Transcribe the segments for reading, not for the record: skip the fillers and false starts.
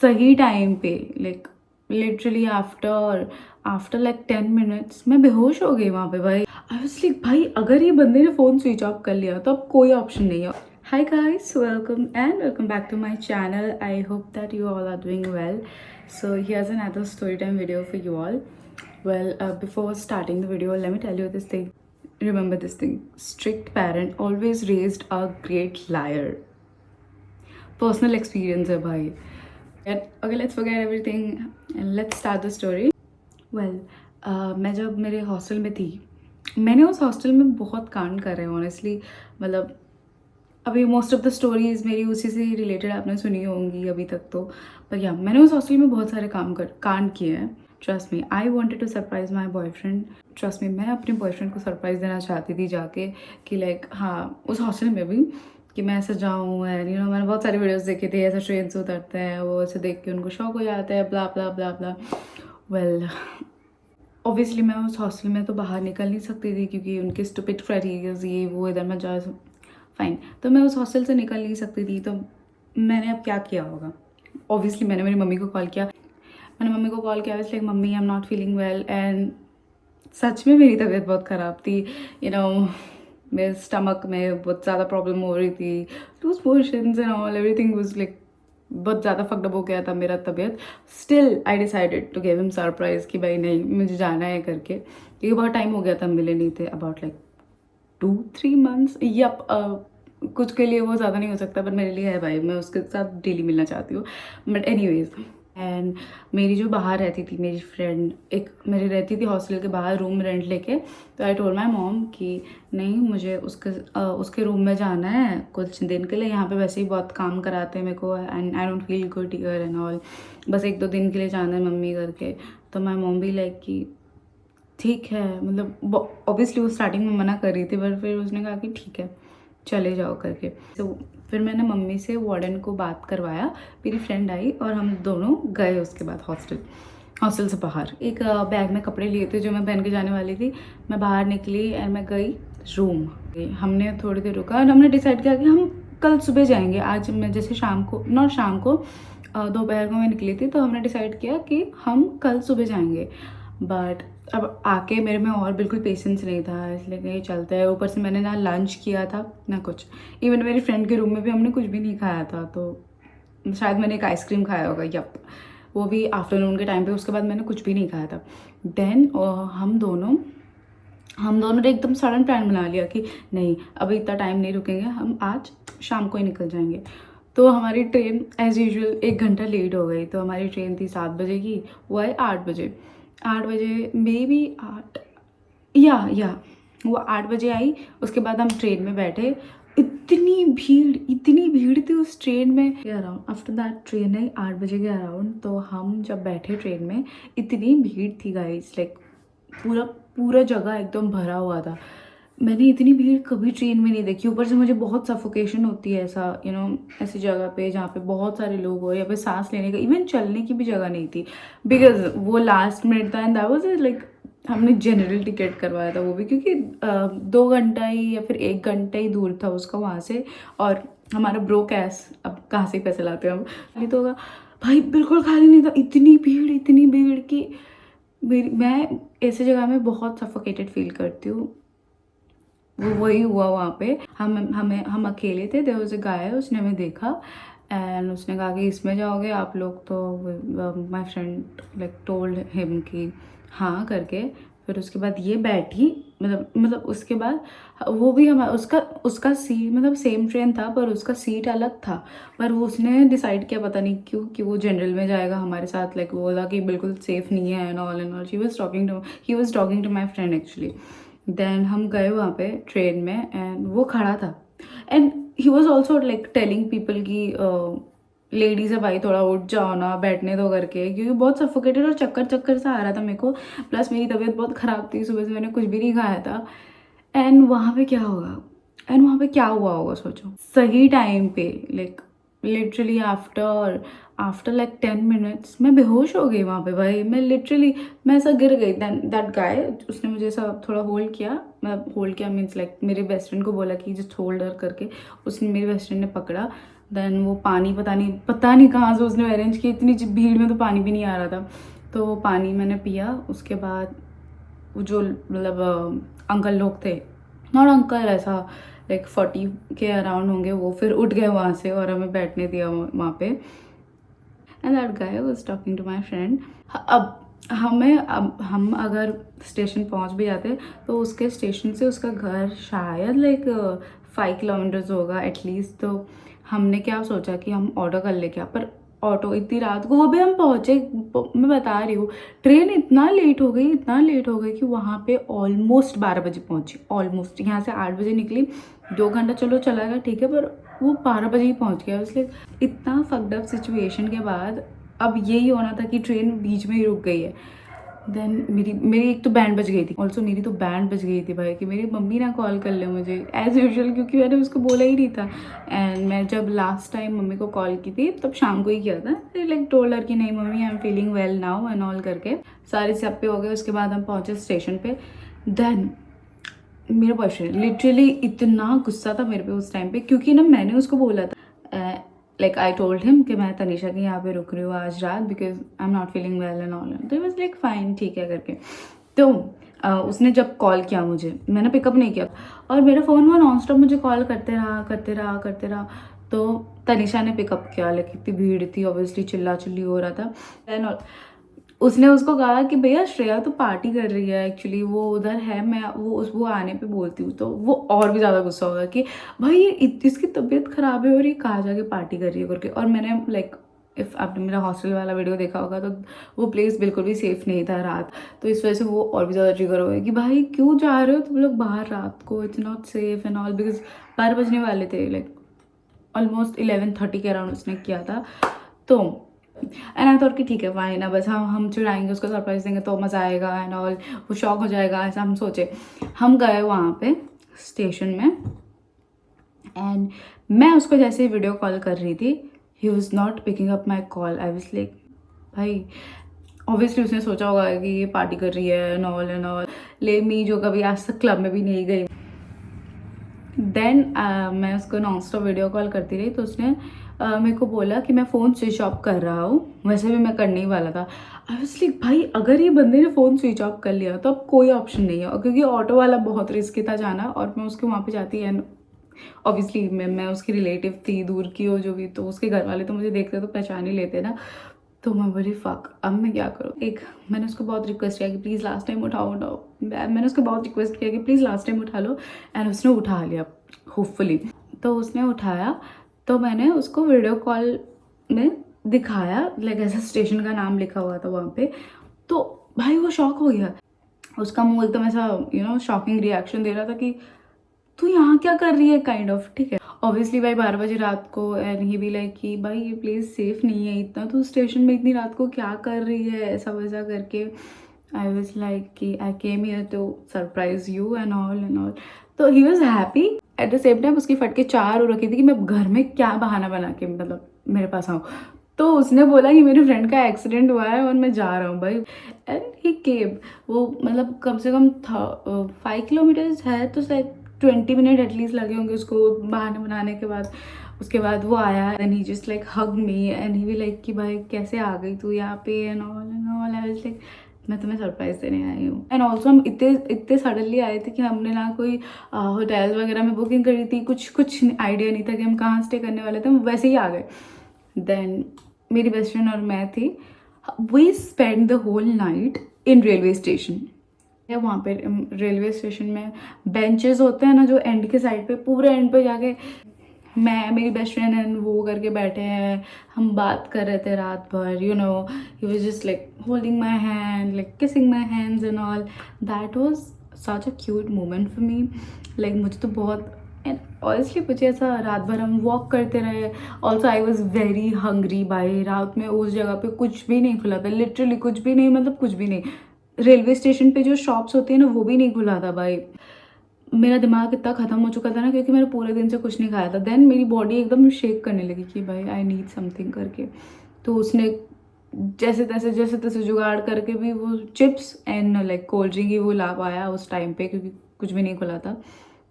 सही टाइम पे like literally after like 10 minutes मैं बेहोश हो गई वहाँ पे भाई। आई वाज लाइक भाई अगर ये बंदे ने फ़ोन स्विच ऑफ कर लिया तो अब कोई ऑप्शन नहीं है। Hi guys, welcome back to my channel. I hope that you all are doing well. So here's another story time video for you all. Well, before starting the video, let me tell you this thing. Remember this thing. Strict parent always raised a great liar. Personal experience है भाई। Okay, let's forget everything and let's start the story. Well, मैं जब मेरे hostel में थी, मैंने उस hostel में बहुत कांड करे हैं ऑनेस्टली। मतलब अभी मोस्ट ऑफ द स्टोरीज मेरी उसी से रिलेटेड आपने सुनी होंगी अभी तक तो। पर या मैंने उस हॉस्टल में बहुत सारे कांड किए हैं। Trust me, I wanted to surprise my boyfriend. Trust me, मैं अपने बॉयफ्रेंड को सरप्राइज देना चाहती थी जाके कि लाइक हाँ उस हॉस्टल में भी कि मैं ऐसे जाऊँ। एंड यू नो मैंने बहुत सारे वीडियोस देखे थे, ऐसे ट्रेन से उतरते हैं वो, ऐसे देख के उनको शौक हो जाता है, ब्ला ब्ला ब्ला ब्ला। वेल ऑब्वियसली मैं उस हॉस्टल में तो बाहर निकल नहीं सकती थी क्योंकि उनके स्टूपिड क्राइटेरियाज ये वो, इधर मैं जा फाइन। तो मैं उस हॉस्टल से निकल नहीं सकती थी। तो मैंने अब क्या किया होगा, ऑब्वियसली मैंने मेरी मम्मी को कॉल किया। मैंने मम्मी को कॉल किया, like mummy I am not feeling well. And such में मेरी तबीयत बहुत ख़राब थी। यू नो मेरे स्टमक में बहुत ज़्यादा प्रॉब्लम हो रही थी, loose motions and all, everything was like बहुत ज़्यादा फकडअप हो गया था मेरा तबीयत। Still I decided to give him surprise कि भाई नहीं मुझे जाना है करके, क्योंकि बहुत टाइम हो गया था मिले नहीं थे, अबाउट लाइक 2-3 मंथ्स। यप कुछ के लिए वो ज़्यादा नहीं हो सकता, पर मेरे लिए है भाई, मैं उसके साथ डेली मिलना चाहती हूँ। बट एनीवेज, एंड मेरी जो बाहर रहती थी मेरी फ्रेंड, एक मेरी रहती थी हॉस्टल के बाहर रूम रेंट लेके। तो आई टोल्ड माई मॉम कि नहीं मुझे उसके रूम में जाना है कुछ दिन के लिए, यहाँ पे वैसे ही बहुत काम कराते हैं मेरे को and I don't feel good here and all, बस 1-2 दिन के लिए जाना है मम्मी करके। तो माई मॉम भी लाइक कि ठीक है, मतलब ऑब्वियसली वो स्टार्टिंग में मना कर रही थी, पर फिर उसने कहा कि ठीक है चले जाओ करके। तो फिर मैंने मम्मी से वार्डन को बात करवाया, मेरी फ्रेंड आई और हम दोनों गए उसके बाद हॉस्टल से बाहर। एक बैग में कपड़े लिए थे जो मैं पहन के जाने वाली थी। मैं बाहर निकली एंड मैं गई रूम। हमने थोड़ी देर रुका और हमने डिसाइड किया कि हम कल सुबह जाएंगे। आज मैं जैसे शाम को दोपहर को मैं निकली थी, तो हमने डिसाइड किया कि हम कल सुबह जाएंगे। बट अब आके मेरे में और बिल्कुल पेशेंस नहीं था, इसलिए कहीं चलते हैं। ऊपर से मैंने ना लंच किया था ना कुछ, इवन मेरी फ्रेंड के रूम में भी हमने कुछ भी नहीं खाया था। तो शायद मैंने एक आइसक्रीम खाया होगा, यप, वो भी आफ्टरनून के टाइम पे। उसके बाद मैंने कुछ भी नहीं खाया था। देन हम दोनों ने एकदम सडन प्लान बना लिया कि नहीं अभी इतना टाइम नहीं रुकेंगे, हम आज शाम को ही निकल जाएंगे। तो हमारी ट्रेन एज़ यूजुअल 1 घंटा लेट हो गई। तो हमारी ट्रेन थी 7 बजे की, वो आई 8 बजे। 8 बजे मे बी 8 या वो 8 बजे आई। उसके बाद हम ट्रेन में बैठे, इतनी भीड़ थी उस ट्रेन में। अराउंड आफ्टर दैट ट्रेन आई 8 बजे के अराउंड। तो हम जब बैठे ट्रेन में इतनी भीड़ थी गाइस, लाइक पूरा जगह एकदम भरा हुआ था। मैंने इतनी भीड़ कभी ट्रेन में नहीं देखी। ऊपर से मुझे बहुत सफोकेशन होती है ऐसा ऐसी जगह पे जहाँ पे बहुत सारे लोग हो, या पे सांस लेने का इवन चलने की भी जगह नहीं थी, बिकॉज वो लास्ट मिनट था एंड दैट वाज लाइक हमने जनरल टिकट करवाया था, वो भी क्योंकि 2 घंटा ही या फिर 1 घंटा ही दूर था उसका वहाँ से। और हमारा ब्रो कैश अब कहाँ से पैसे लाते हैं हम, नहीं तो होगा भाई। बिल्कुल खाली नहीं था, इतनी भीड़ कि मैं ऐसी जगह में बहुत सफोकेटेड फील करती हूँ। वही हुआ वहाँ पे। हम अकेले थे, देयर वाज अ गाय, उसने हमें देखा एंड उसने कहा कि इसमें जाओगे आप लोग। तो my friend like told him कि हाँ करके। फिर उसके बाद ये बैठी, मतलब उसके बाद वो भी हम उसका सीट मतलब सेम ट्रेन था पर उसका सीट अलग था। पर वो उसने डिसाइड किया पता नहीं क्यों कि वो जनरल में जाएगा हमारे साथ। लाइक वो बोला कि बिल्कुल सेफ नहीं है and all he was talking to my friend actually. Then हम गए वहाँ पे ट्रेन में एंड वो खड़ा था and he was also like telling people की लेडीज है भाई थोड़ा उठ जाओ ना, बैठने दो करके, क्योंकि बहुत सफोकेटेड और चक्कर सा आ रहा था मेरे को। प्लस मेरी तबीयत बहुत ख़राब थी, सुबह से मैंने कुछ भी नहीं खाया था। एंड वहाँ पे क्या हुआ होगा सोचो। सही टाइम पे like literally after like 10 minutes मैं बेहोश हो गई वहाँ पे भाई। मैं ऐसा गिर गई। दैट गाय उसने मुझे ऐसा थोड़ा होल्ड किया मीन्स लाइक मेरे बेस्ट फ्रेंड को बोला कि जस्ट होल्ड हर करके। उसने मेरे बेस्ट फ्रेंड ने पकड़ा, देन वो पानी पता नहीं कहाँ से उसने अरेंज किया, इतनी भीड़ में तो पानी भी नहीं आ रहा था, तो वो पानी मैंने पिया। उसके बाद वो जो मतलब अंकल लोग थे, नॉट अंकल, ऐसा लाइक 40 के अराउंड होंगे, वो फिर उठ गए वहाँ से और हमें बैठने दिया वहाँ पे। And that guy was talking to my friend. अब हम अगर स्टेशन पहुँच भी जाते तो उसके स्टेशन से उसका घर शायद लाइक 5 किलोमीटर्स होगा एटलीस्ट। तो हमने क्या सोचा कि हम ऑटो कर ले क्या, पर ऑटो इतनी रात को, वो भी हम पहुँचे, मैं बता रही हूँ, ट्रेन इतना लेट हो गई कि वहाँ पे ऑलमोस्ट 12 बजे पहुँची। ऑलमोस्ट यहाँ से 8 बजे निकली, 2 घंटा चलो चला गया ठीक है, पर वो 12 बजे ही पहुँच गया। इसलिए इतना फक्ड अप सिचुएशन के बाद अब यही होना था कि ट्रेन बीच में ही रुक गई है। देन मेरी एक तो बैंड बज गई थी, ऑल्सो मेरी तो बैंड बज गई थी भाई, कि मेरी मम्मी ना कॉल कर ले मुझे एज यूजुअल, क्योंकि मैंने उसको बोला ही नहीं था। एंड मैं जब लास्ट टाइम मम्मी को कॉल की थी तब शाम को ही किया था, लाइक टोल्ड हर कि नहीं mummy I am feeling well now and all करके सारे सप्पे हो गए। उसके बाद हम पहुँचे स्टेशन पे। देन मेरा बॉयफ्रेंड लिटरली इतना गुस्सा था मेरे पे उस टाइम पे, क्योंकि ना मैंने उसको बोला था, लाइक आई टोल्ड हिम कि मैं तनीषा के यहाँ पे रुक रही हूँ आज रात because I am not feeling well and all. तो वाज लाइक फाइन ठीक है करके। तो उसने जब कॉल किया मुझे, मैंने पिकअप नहीं किया और मेरा फ़ोन वो नॉन स्टॉप मुझे कॉल करते रहा। तो तनीषा ने पिकअप किया, लाइक इतनी भीड़ थी, ऑब्वियसली चिल्ला चिल्ली हो रहा था। एंड उसने उसको कहा कि भैया श्रेया तो पार्टी कर रही है, एक्चुअली वो उधर है, मैं वो आने पे बोलती हूँ। तो वो और भी ज़्यादा गुस्सा होगा कि भाई इसकी तबीयत ख़राब है और ये कहाँ जाके पार्टी कर रही है करके। और मैंने लाइक इफ़ आपने मेरा हॉस्टल वाला वीडियो देखा होगा तो वो प्लेस बिल्कुल भी सेफ़ नहीं था रात, तो इस वजह से वो और भी ज़्यादा ट्रिगर हो गया कि भाई क्यों जा रहे हो तुम लोग बाहर रात को, it's not safe and all, because 12 बजने वाले थे, लाइक ऑलमोस्ट 11:30 के अराउंड उसने किया था। तो एंड आई थॉट कि ठीक है फाइन, अब बस हम चिढ़ाएंगे उसको, सरप्राइज देंगे तो मज़ा आएगा एंड ऑल, वो शॉक हो जाएगा, ऐसा हम सोचे। हम गए वहाँ पे स्टेशन में एंड मैं उसको जैसे ही वीडियो कॉल कर रही थी, he was not picking up my call. I was like भाई ऑब्वियसली उसने सोचा होगा कि ये पार्टी कर रही है एंड ऑल ले मी, जो कभी आज तक क्लब में भी नहीं गई। देन मैं उसको नॉन स्टॉप वीडियो कॉल करती रही, तो उसने मेरे को बोला कि मैं फ़ोन स्विच ऑफ कर रहा हूँ, वैसे भी मैं करने ही वाला था। आई वाज लाइक भाई अगर ये बंदे ने फ़ोन स्विच ऑफ कर लिया तो अब कोई ऑप्शन नहीं है, क्योंकि ऑटो वाला बहुत रिस्की था जाना, और मैं उसके वहाँ पे जाती एंड ऑब्वियसली मैं उसकी रिलेटिव थी, दूर की हो जो भी, तो उसके घर वाले तो मुझे देखते तो पहचान ही लेते ना। तो मैं बोली फक अब मैं क्या करूँ। मैंने उसको बहुत रिक्वेस्ट किया कि प्लीज़ लास्ट टाइम उठाओ। मैंने उसको बहुत रिक्वेस्ट किया कि प्लीज़ लास्ट टाइम उठा लो, एंड उसने उठा लिया होपफुली। तो उसने उठाया, तो मैंने उसको वीडियो कॉल में दिखाया, लाइक ऐसा स्टेशन का नाम लिखा हुआ था वहाँ पे। तो भाई वो शॉक हो गया, उसका मुंह एकदम ऐसा शॉकिंग रिएक्शन दे रहा था कि तू यहाँ क्या कर रही है काइंड ऑफ, ठीक है। ऑब्वियसली भाई 12 बजे रात को, एंड ही भी लाइक कि भाई ये प्लेस सेफ नहीं है इतना, तो स्टेशन में इतनी रात को क्या कर रही है, ऐसा वैसा करके। आई वॉज लाइक कि I came here to surprise you and all. तो he was happy. At the same time उसकी फटके 4 हो रखी थी कि मैं घर में क्या बहाना बना के मतलब मेरे पास आऊँ। तो उसने बोला कि मेरे फ्रेंड का एक्सीडेंट हुआ है और मैं जा रहा हूँ भाई, एंड ही केम। वो मतलब कम से कम 5 किलोमीटर्स है, तो शायद 20 मिनट एटलीस्ट लगे होंगे उसको बहाने बनाने के बाद। उसके बाद वो आया and he just like hug me and he भी लाइक कि भाई कैसे आ गई तू यहाँ पे and all. I was like मैं तुम्हें सरप्राइज देने आई हूँ। एंड ऑल्सो हम इतने सडनली आए थे कि हमने ना कोई होटल्स वगैरह में बुकिंग करी थी, कुछ आइडिया नहीं था कि हम कहाँ स्टे करने वाले थे, हम वैसे ही आ गए। देन मेरी बेस्ट फ्रेंड और मैं थी, we spend the whole night in railway station. वहाँ पे रेलवे स्टेशन में बेंचेस होते हैं ना जो एंड के साइड पे, पूरे एंड पे जाके मैं मेरी बेस्ट फ्रेंड एंड वो करके बैठे हैं, हम बात कर रहे थे रात भर, he was just like holding my hand, like kissing my hands and all. That was such a cute moment for me. Like मुझे तो बहुत, एंड ऑनेस्टली मुझे ऐसा रात भर हम वॉक करते रहे। Also I was very hungry by, रात में उस जगह पे कुछ भी नहीं खुला था, लिटरली कुछ भी नहीं, मतलब कुछ भी नहीं। रेलवे स्टेशन पे जो शॉप्स होती है ना वो भी नहीं खुला था भाई। मेरा दिमाग इतना ख़त्म हो चुका था ना, क्योंकि मैंने पूरे दिन से कुछ नहीं खाया था। देन मेरी बॉडी एकदम शेक करने लगी कि भाई आई नीड समथिंग करके। तो उसने जैसे तैसे जुगाड़ करके भी वो chips and like cold drink ही वो ला पाया उस टाइम पे, क्योंकि कुछ भी नहीं खुला था।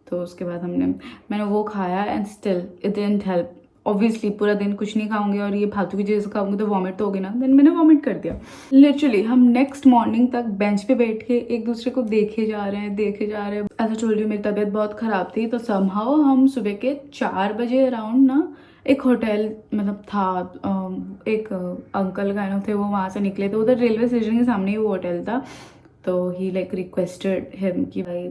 तो उसके बाद मैंने वो खाया and still it didn't help. Obviously पूरा दिन कुछ नहीं खाऊंगी और ये फालतू की चीज़ खाऊंगी तो वॉमिट तो होगी ना। देन मैंने वॉमिट कर दिया। लिटरली हम नेक्स्ट मॉर्निंग तक बेंच पे बैठ के एक दूसरे को देखे जा रहे हैं। ऐसा चल रही हूँ, मेरी तबीयत बहुत ख़राब थी, तो समहाउ हम सुबह के 4 बजे अराउंड ना एक होटल मतलब था, एक अंकल काइंड ऑफ थे, वो वहाँ से निकले थे। उधर रेलवे स्टेशन के सामने ही वो होटल था। तो ही लाइक रिक्वेस्टेड हिम कि भाई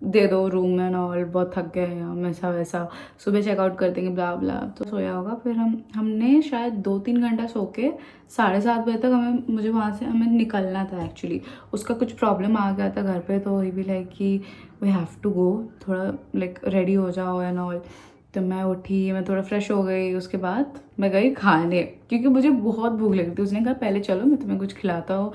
दे दो रूम एंड ऑल, बहुत थक गए हैं हम, ऐसा वैसा, सुबह चेकआउट कर देंगे ब्ला ब्ला। तो सोया होगा। फिर हमने शायद 2-3 घंटा सो के 7:30 बजे तक मुझे वहाँ से हमें निकलना था एक्चुअली। उसका कुछ प्रॉब्लम आ गया था घर पे, तो ही भी लाइक कि वी हैव टू गो, थोड़ा लाइक रेडी हो जाओ एंड ऑल। तो मैं उठी, मैं थोड़ा फ्रेश हो गई, उसके बाद मैं गई खाने, क्योंकि मुझे बहुत भूख लगी थी। उसने कहा पहले चलो मैं तुम्हें कुछ खिलाता हूँ।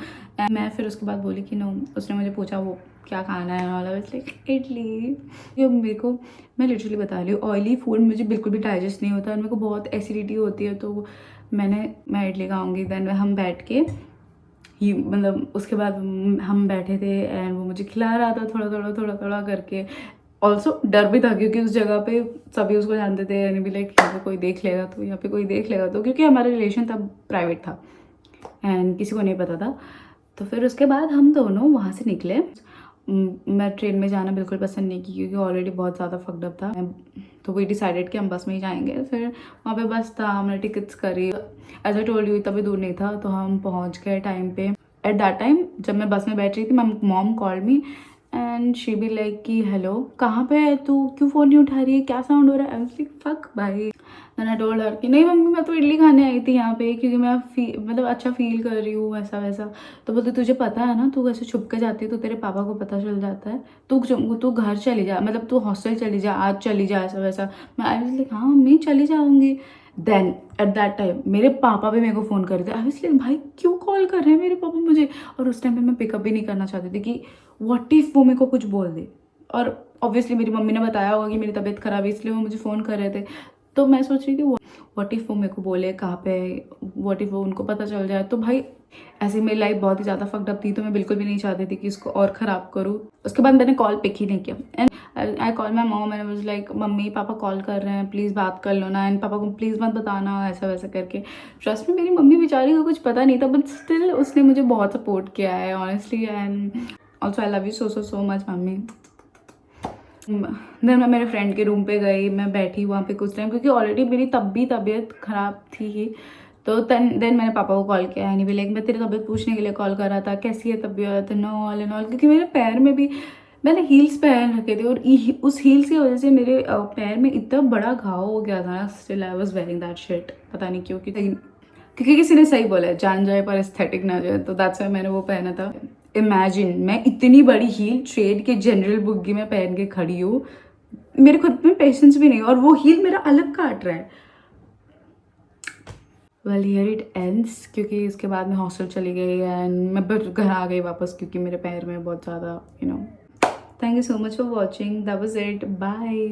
मैं फिर उसके बाद बोली कि नो। उसने मुझे पूछा वो क्या खाना है वाला, बस लाइक इडली। ये मेरे को, मैं लिटरली बता रही हूँ, ऑयली फूड मुझे बिल्कुल भी डाइजेस्ट नहीं होता और मेरे को बहुत एसिडिटी होती है। तो मैं इडली खाऊंगी। देन हम बैठ के ही मतलब उसके बाद हम बैठे थे एंड वो मुझे खिला रहा था थोड़ा थोड़ा करके। ऑल्सो डर भी था क्योंकि उस जगह पे सभी उसको जानते थे, यानी भी लाइक यहाँ पे कोई देख लेगा तो, यहाँ पे कोई देख लेगा तो, क्योंकि हमारा रिलेशन तब प्राइवेट था एंड किसी को नहीं पता था। तो फिर उसके बाद हम दोनों वहाँ से निकले। मैं ट्रेन में जाना बिल्कुल पसंद नहीं की क्योंकि ऑलरेडी बहुत ज़्यादा फक्ड अप था। तो वी डिसाइडेड कि हम बस में ही जाएंगे। फिर वहाँ पे बस था, हमने टिकट्स करी। एज आई टोल्ड यू तभी दूर नहीं था, तो हम पहुँच गए टाइम पे। एट दैट टाइम जब मैं बस में बैठ रही थी, मैं mom called me and she be like कि हेलो कहाँ पे है तू, क्यों फ़ोन नहीं उठा रही है, क्या साउंड हो रहा है। आई वाज लाइक फक भाई। देन आई टोल्ड हर कि नहीं मम्मी मैं तो इडली खाने आई थी यहाँ पे, क्योंकि मैं मतलब अच्छा फील कर रही हूँ ऐसा वैसा। तो बोलते तुझे पता है ना, तू वैसे छुप के जाती है तो तेरे पापा को पता चल जाता है, तू घर चली जा, मतलब तू हॉस्टल चली जा, आज चली जा, ऐसा वैसा। मैं आई वाज लाइक हाँ मम्मी चली जाऊँगी। देन एट दैट टाइम मेरे पापा भी मेरे को फ़ोन कर रहे थे। आई वाज लाइक भाई क्यों कॉल कर रहे हैं मेरे पापा मुझे। और उस टाइम पे मैं पिकअप भी नहीं करना चाहती थी कि व्हाट इफ़ वो मेरे को कुछ बोल दे। और ऑब्वियसली मेरी मम्मी ने बताया होगा कि मेरी तबीयत ख़राब है, इसलिए वो मुझे फ़ोन कर रहे थे। तो मैं सोच रही थी व्हाट इफ़ वो मेरे को बोले कहाँ पे, व्हाट इफ़ वो उनको पता चल जाए। तो भाई ऐसे मेरी लाइफ बहुत ही ज़्यादा फक्ड अप थी, तो मैं बिल्कुल भी नहीं चाहती थी कि इसको और ख़राब करूँ। उसके बाद मैंने कॉल पिक ही नहीं किया and I call my mom and was like mummy papa call कर रहे हैं, प्लीज़ बात कर लो ना, एंड पापा को प्लीज़ मत बताना, ऐसा वैसा करके। ट्रस्ट में मेरी मम्मी बेचारी को कुछ पता नहीं था, बट स्टिल उसने मुझे बहुत सपोर्ट किया है honestly. And also I love you so much mummy. Then मैं मेरे फ्रेंड के रूम पे गई, मैं बैठी वहाँ पे कुछ टाइम, क्योंकि ऑलरेडी मेरी तब भी तबीयत ख़राब थी ही। तो देन मैंने पापा को कॉल किया एंड भी लाइक मैं तेरी तबीयत पूछने के लिए कॉल कर रहा था, कैसी है तबीयत, नो ऑल एंड ऑल। क्योंकि मेरे पैर में भी मैंने हील्स पहन रखे थे और उस हील्स की वजह से मेरे पैर में इतना बड़ा घाव हो गया था ना। Still I was wearing that shit, पता नहीं क्यों, क्योंकि किसी ने सही बोला है जान जाए पर एस्थेटिक ना जाए, तो दैट्स व्हाई मैंने वो पहना था। इमेजिन मैं इतनी बड़ी हील ट्रेन के जनरल बुग्गी में पहन के खड़ी हूँ, मेरे खुद में पेशेंस भी नहीं, और वो हील मेरा अलग काट रहा है। वेल हियर इट एंड्स, क्योंकि इसके बाद मैं हॉस्टल चली गई एंड मैं बस घर आ गई वापस, क्योंकि मेरे पैर में बहुत ज़्यादा thank you so much for watching, that was it, bye.